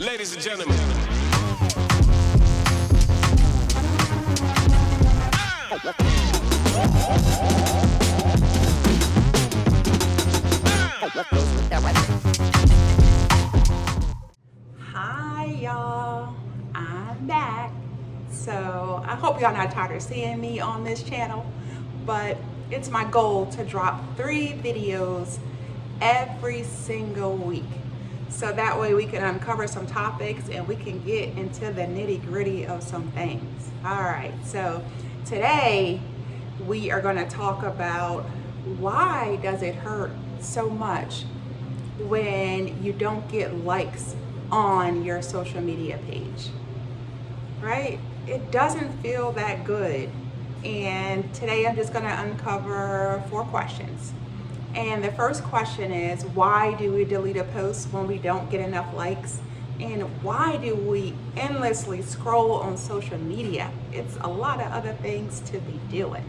Ladies and gentlemen. Hi y'all, I'm back. So I hope y'all not tired of seeing me on this channel, but it's my goal to drop 3 videos every single week. So that way we can uncover some topics and we can get into the nitty-gritty of some things. All right, so today we are going to talk about why does it hurt so much when you don't get likes on your social media page, right? It doesn't feel that good. And today I'm just going to uncover 4 questions. And the first question is, why do we delete a post when we don't get enough likes? And why do we endlessly scroll on social media? It's a lot of other things to be doing.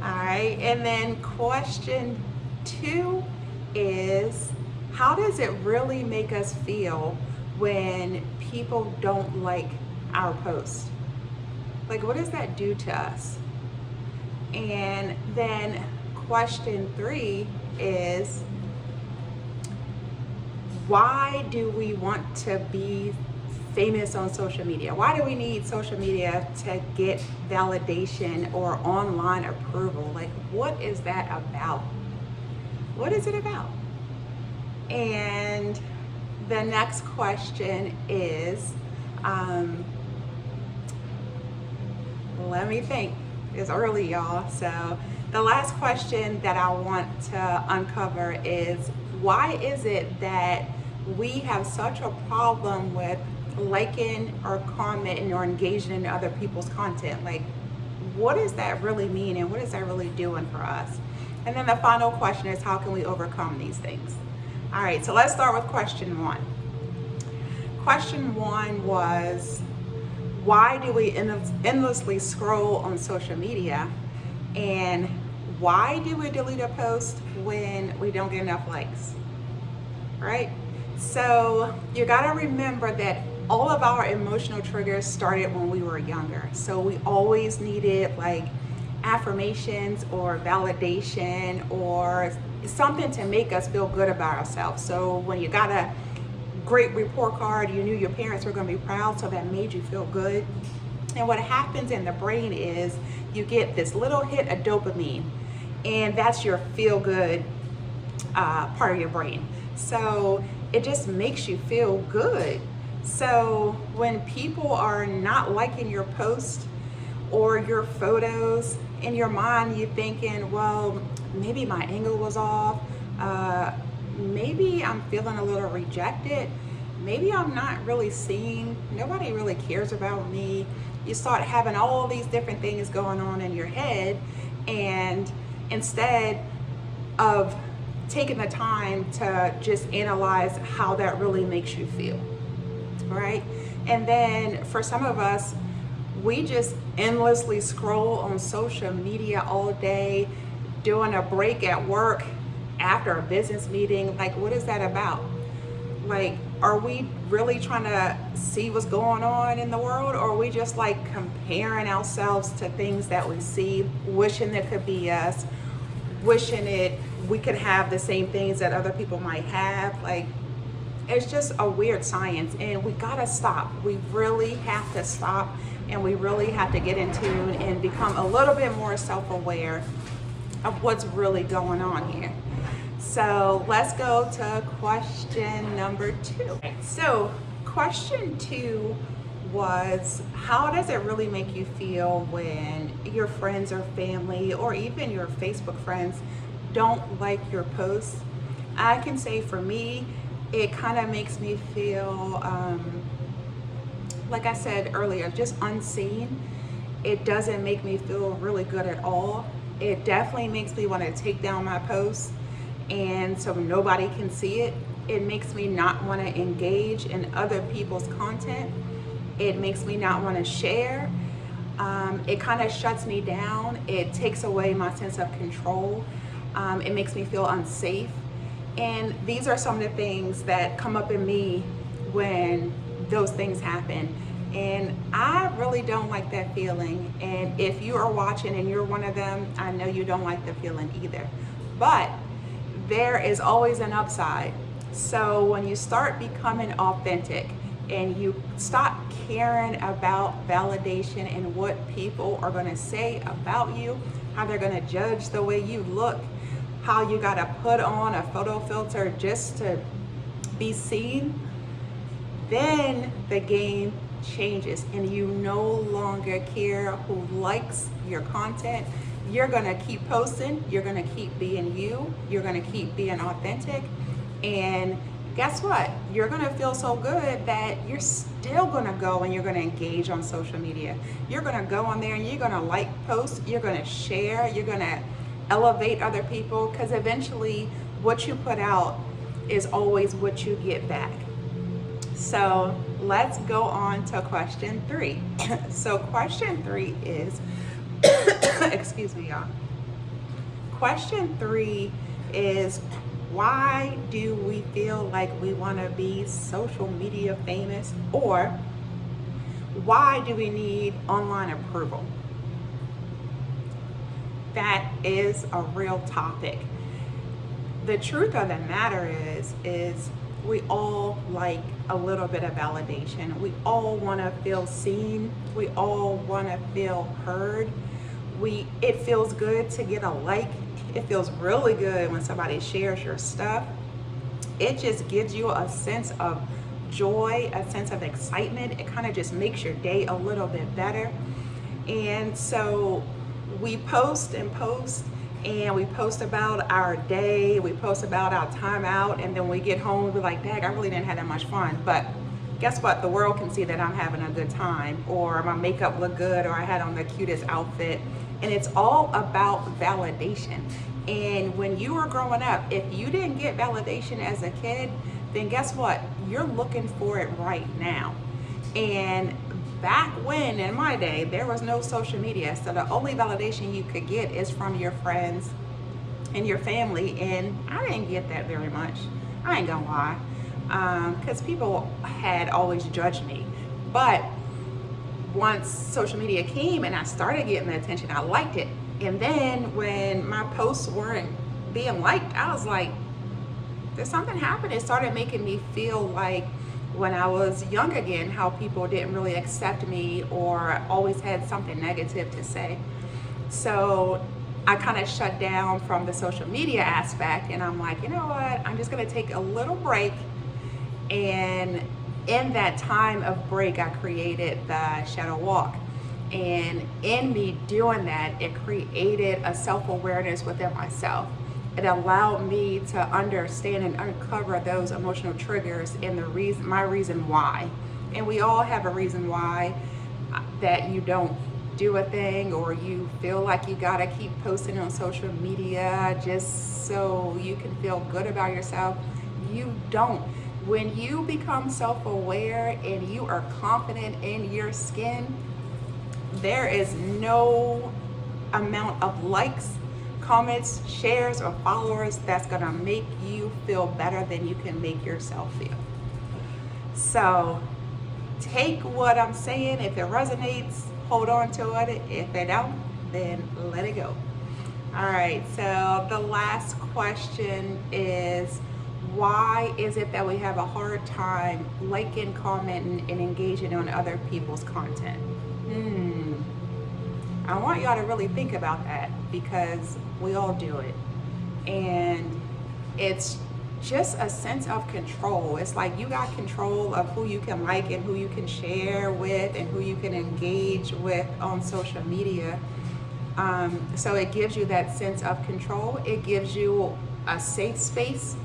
All right, and then question 2 is, how does it really make us feel when people don't like our post? Like, what does that do to us? And then question 3 is, why do we want to be famous on social media? Why do we need social media to get validation or online approval? Like, what is that about? What is it about? And the next question is, let me think. It's early, y'all. So the last question that I want to uncover is, why is it that we have such a problem with liking or commenting or engaging in other people's content? Like, what does that really mean, and what is that really doing for us? And then the final question is, how can we overcome these things? All right, so let's start with question 1. Question 1 was, why do we endlessly scroll on social media? And why do we delete a post when we don't get enough likes? Right? So you gotta remember that all of our emotional triggers started when we were younger. So we always needed like affirmations or validation or something to make us feel good about ourselves. So when you got a great report card, you knew your parents were going to be proud, so that made you feel good. And what happens in the brain is you get this little hit of dopamine, and that's your feel good part of your brain. So it just makes you feel good. So when people are not liking your post or your photos, in your mind you're thinking, well, maybe my angle was off, maybe I'm feeling a little rejected, maybe I'm not really seen, nobody really cares about me. You start having all these different things going on in your head, and instead of taking the time to just analyze how that really makes you feel, right? And then for some of us, we just endlessly scroll on social media all day, doing a break at work, after a business meeting. Like, what is that about? Like, are we really trying to see what's going on in the world, or are we just like comparing ourselves to things that we see, wishing it could be us, wishing we could have the same things that other people might have? Like, it's just a weird science, and we gotta stop. We really have to stop, and we really have to get in tune and become a little bit more self-aware of what's really going on here. So let's go to question number 2. So question 2 was, how does it really make you feel when your friends or family or even your Facebook friends don't like your posts? I can say for me, it kind of makes me feel, like I said earlier, just unseen. It doesn't make me feel really good at all. It definitely makes me want to take down my posts, and so nobody can see it. It makes me not want to engage in other people's content. It makes me not want to share. It kind of shuts me down. It takes away my sense of control. It makes me feel unsafe. And these are some of the things that come up in me when those things happen. And I really don't like that feeling. And if you are watching and you're one of them, I know you don't like the feeling either. But there is always an upside. So when you start becoming authentic and you stop caring about validation and what people are going to say about you, how they're going to judge the way you look, how you got to put on a photo filter just to be seen, then the game changes and you no longer care who likes your content. You're gonna keep posting, you're gonna keep being you, you're gonna keep being authentic, and guess what? You're gonna feel so good that you're still gonna go and you're gonna engage on social media. You're gonna go on there and you're gonna like posts, you're gonna share, you're gonna elevate other people, because eventually what you put out is always what you get back. So let's go on to question 3. So question 3 is, excuse me, y'all. Question 3 is, why do we feel like we want to be social media famous, or why do we need online approval? That is a real topic. The truth of the matter is we all like a little bit of validation. We all want to feel seen. We all want to feel heard. It feels good to get a like. It feels really good when somebody shares your stuff. It just gives you a sense of joy, a sense of excitement. It kind of just makes your day a little bit better. And so we post and post, and we post about our day, we post about our time out, and then we get home, we're like, dang, I really didn't have that much fun. But guess what? The world can see that I'm having a good time, or my makeup looked good, or I had on the cutest outfit. And it's all about validation. And when you were growing up, if you didn't get validation as a kid, then guess what? You're looking for it right now. And back when, in my day, there was no social media, so the only validation you could get is from your friends and your family, and I didn't get that very much. I ain't gonna lie, because people had always judged me. But once social media came and I started getting the attention, I liked it. And then when my posts weren't being liked, I was like, there's something happened. It started making me feel like when I was young again, how people didn't really accept me or always had something negative to say. So I kind of shut down from the social media aspect, and I'm like, you know what? I'm just gonna take a little break. And in that time of break, I created the Shadow Walk. And in me doing that, it created a self-awareness within myself. It allowed me to understand and uncover those emotional triggers and my reason why. And we all have a reason why that you don't do a thing, or you feel like you gotta keep posting on social media just so you can feel good about yourself. You don't. When you become self-aware and you are confident in your skin, there is no amount of likes, comments, shares, or followers that's gonna make you feel better than you can make yourself feel. So take what I'm saying. If it resonates, hold on to it. If it don't, then let it go. All right, so the last question is, why is it that we have a hard time liking, commenting, and engaging on other people's content? I want y'all to really think about that, because we all do it. And it's just a sense of control. It's like you got control of who you can like and who you can share with and who you can engage with on social media. So it gives you that sense of control. It gives you a safe space,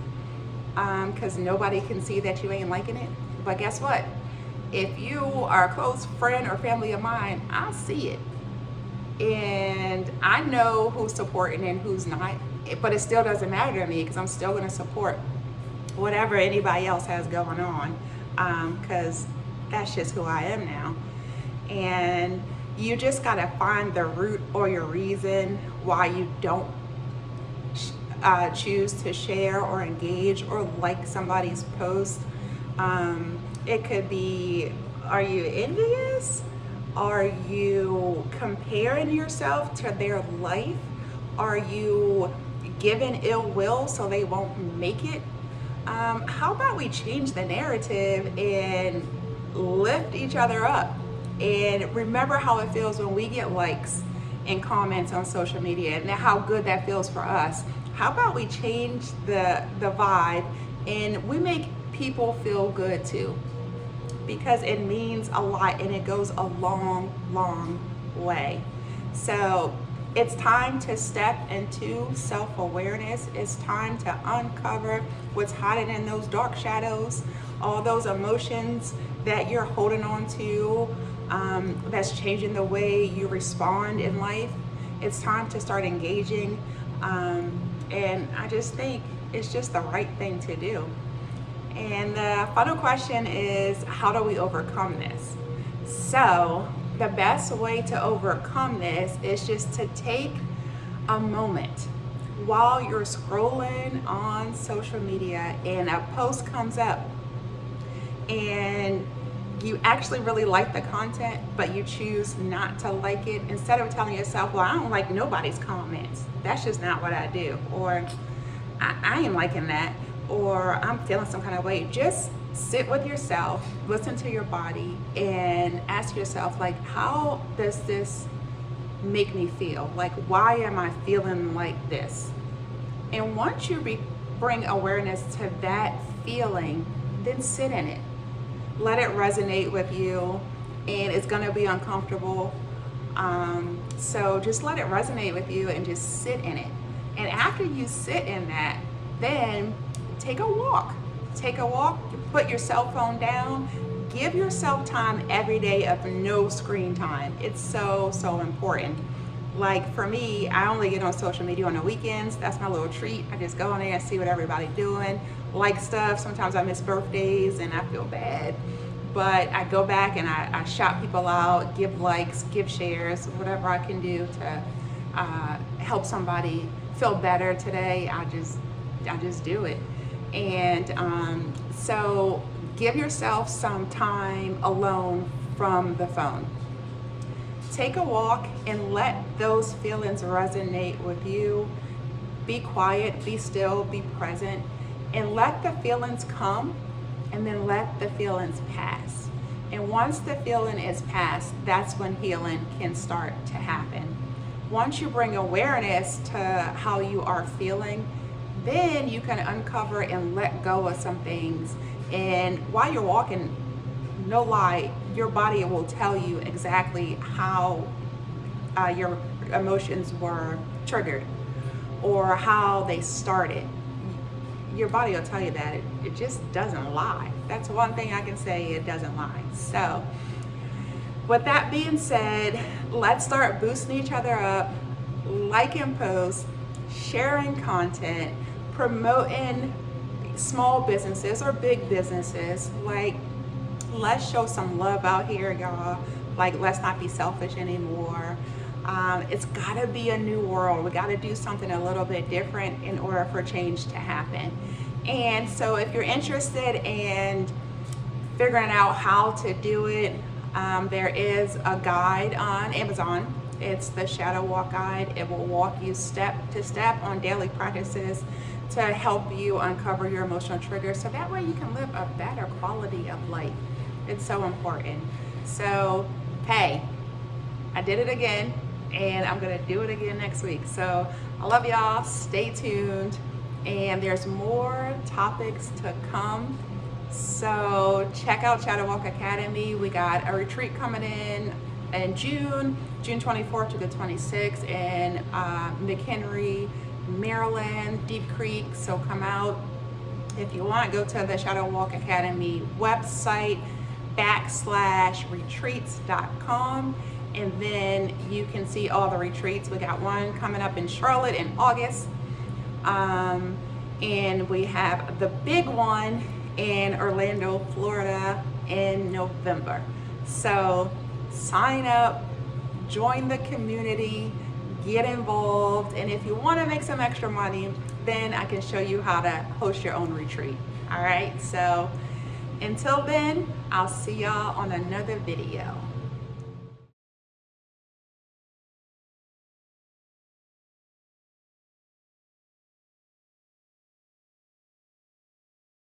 because nobody can see that you ain't liking it. But guess what? If you are a close friend or family of mine, I see it. And I know who's supporting and who's not, but it still doesn't matter to me, because I'm still going to support whatever anybody else has going on, because that's just who I am now. And you just got to find the root or your reason why you don't choose to share or engage or like somebody's post. It could be, are you envious? Are you comparing yourself to their life? Are you giving ill will so they won't make it? How about we change the narrative and lift each other up? And remember how it feels when we get likes and comments on social media and how good that feels for us. How about we change the vibe and we make people feel good too? Because it means a lot and it goes a long, long way. So it's time to step into self-awareness. It's time to uncover what's hiding in those dark shadows, all those emotions that you're holding on to, that's changing the way you respond in life. It's time to start engaging. And I just think it's just the right thing to do. And the final question is, how do we overcome this? So the best way to overcome this is just to take a moment while you're scrolling on social media and a post comes up and you actually really like the content, but you choose not to like it. Instead of telling yourself, well, I don't like nobody's comments, that's just not what I do, or I ain't liking that, or I'm feeling some kind of way. Just sit with yourself, listen to your body, and ask yourself, like, how does this make me feel? Like, why am I feeling like this? And once you bring awareness to that feeling, then sit in it. Let it resonate with you, and it's gonna be uncomfortable. So just let it resonate with you and just sit in it. And after you sit in that, then take a walk. Take a walk, put your cell phone down, give yourself time every day of no screen time. It's so, so important. Like for me, I only get on social media on the weekends. That's my little treat. I just go on there and see what everybody's doing, like stuff. Sometimes I miss birthdays and I feel bad. But I go back and I shout people out, give likes, give shares, whatever I can do to help somebody feel better today. I just do it. And so give yourself some time alone from the phone. Take a walk and let those feelings resonate with you. Be quiet, be still, be present, and let the feelings come, and then let the feelings pass. And once the feeling is past, that's when healing can start to happen. Once you bring awareness to how you are feeling, then you can uncover and let go of some things. And while you're walking, no lie, your body will tell you exactly how your emotions were triggered or how they started. Your body will tell you that. It just doesn't lie. That's one thing I can say, it doesn't lie. So with that being said, let's start boosting each other up, liking posts, sharing content, promoting small businesses or big businesses. Like, let's show some love out here, y'all. Like, let's not be selfish anymore. It's gotta be a new world. We gotta do something a little bit different in order for change to happen. And so if you're interested in figuring out how to do it, there is a guide on Amazon. It's the Shadow Walk Guide. It will walk you step to step on daily practices to help you uncover your emotional triggers, so that way you can live a better quality of life. It's so important. So, hey, I did it again, and I'm gonna do it again next week. So I love y'all, stay tuned, and there's more topics to come. So check out Shadow Walk Academy. We got a retreat coming in June 24th to the 26th in McHenry, Maryland, Deep Creek. So come out. If you want, go to the Shadow Walk Academy website /retreats.com, and then you can see all the retreats. We got one coming up in Charlotte in August, and we have the big one in Orlando, Florida in November. So sign up, join the community, get involved, and if you want to make some extra money, then I can show you how to host your own retreat. All right, so Until then, I'll see y'all on another video.